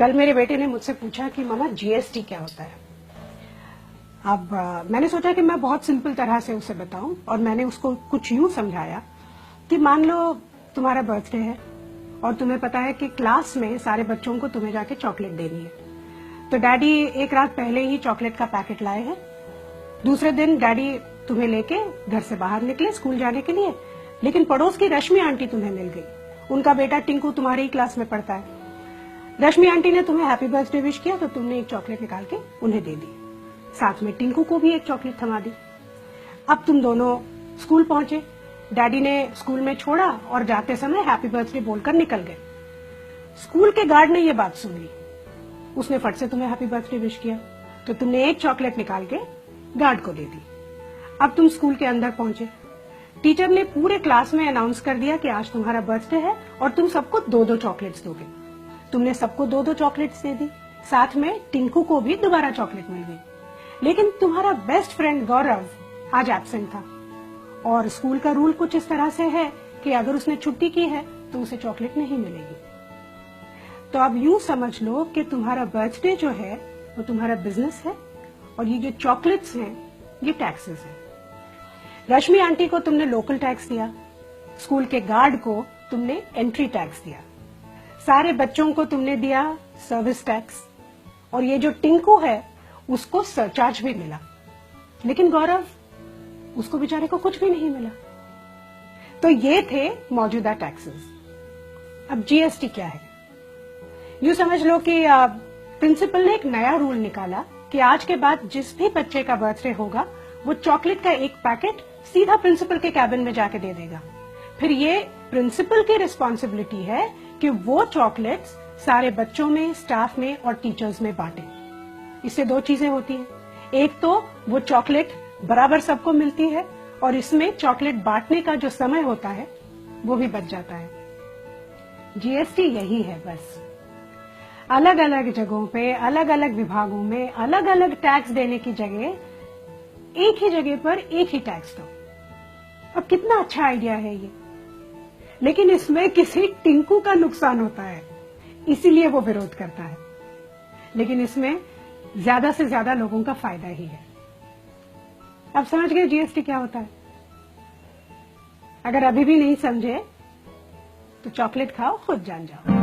कल मेरे बेटे ने मुझसे पूछा कि मामा जीएसटी क्या होता है। अब मैंने सोचा कि मैं बहुत सिंपल तरह से उसे बताऊं और मैंने उसको कुछ यूं समझाया कि मान लो तुम्हारा बर्थडे है और तुम्हें पता है कि क्लास में सारे बच्चों को तुम्हें जाके चॉकलेट देनी है, तो डैडी एक रात पहले ही चॉकलेट का पैकेट लाए हैं। दूसरे दिन डैडी तुम्हें लेके घर से बाहर निकले स्कूल जाने के लिए, लेकिन पड़ोस की रश्मि आंटी तुम्हें मिल गई। उनका बेटा टिंकू तुम्हारी ही क्लास में पढ़ता है। रश्मि आंटी ने तुम्हें हैप्पी बर्थडे विश किया तो तुमने एक चॉकलेट निकाल के उन्हें दे दी, साथ में टिंकू को भी एक चॉकलेट थमा दी। अब तुम दोनों स्कूल पहुंचे, डैडी ने स्कूल में छोड़ा और जाते समय हैप्पी बर्थडे बोलकर निकल गए। स्कूल के गार्ड ने ये बात सुन ली, उसने फट से तुम्हें हैप्पी बर्थडे विश किया तो तुमने एक चॉकलेट निकाल के गार्ड को दे दी। अब तुम स्कूल के अंदर पहुंचे, टीचर ने पूरे क्लास में अनाउंस कर दिया कि आज तुम्हारा बर्थडे है और तुम सबको 2-2 चॉकलेट्स दोगे। तुमने सबको 2-2 चॉकलेट्स दे दी, साथ में टिंकू को भी दोबारा चॉकलेट मिल गई। लेकिन तुम्हारा बेस्ट फ्रेंड गौरव आज एब्सेंट था और स्कूल का रूल कुछ इस तरह से है कि अगर उसने छुट्टी की है तो उसे चॉकलेट नहीं मिलेगी। तो अब यूं समझ लो कि तुम्हारा बर्थडे जो है वो तुम्हारा बिजनेस है और ये जो चॉकलेट्स हैं ये टैक्सेस हैं। रश्मि आंटी को तुमने लोकल टैक्स दिया, स्कूल के गार्ड को तुमने एंट्री टैक्स दिया, सारे बच्चों को तुमने दिया सर्विस टैक्स, और ये जो टिंकू है उसको सरचार्ज भी मिला। लेकिन गौरव, उसको बेचारे को कुछ भी नहीं मिला। तो ये थे मौजूदा टैक्सेस। अब जीएसटी क्या है? यूं समझ लो कि प्रिंसिपल ने एक नया रूल निकाला कि आज के बाद जिस भी बच्चे का बर्थडे होगा वो चॉकलेट का एक पैकेट सीधा प्रिंसिपल के कैबिन में जाके दे देगा। फिर ये प्रिंसिपल की रिस्पॉन्सिबिलिटी है कि वो चॉकलेट्स सारे बच्चों में, स्टाफ में और टीचर्स में बांटे। इससे 2 चीजें होती हैं, एक तो वो चॉकलेट बराबर सबको मिलती है और इसमें चॉकलेट बांटने का जो समय होता है वो भी बच जाता है। जीएसटी यही है बस। अलग अलग जगहों पे, अलग अलग विभागों में अलग अलग टैक्स देने की जगह एक ही जगह पर एक ही टैक्स दो। अब कितना अच्छा आइडिया है ये, लेकिन इसमें किसी टिंकू का नुकसान होता है, इसीलिए वो विरोध करता है। लेकिन इसमें ज्यादा से ज्यादा लोगों का फायदा ही है। अब समझ गए जीएसटी क्या होता है? अगर अभी भी नहीं समझे तो चॉकलेट खाओ, खुद जान जाओ।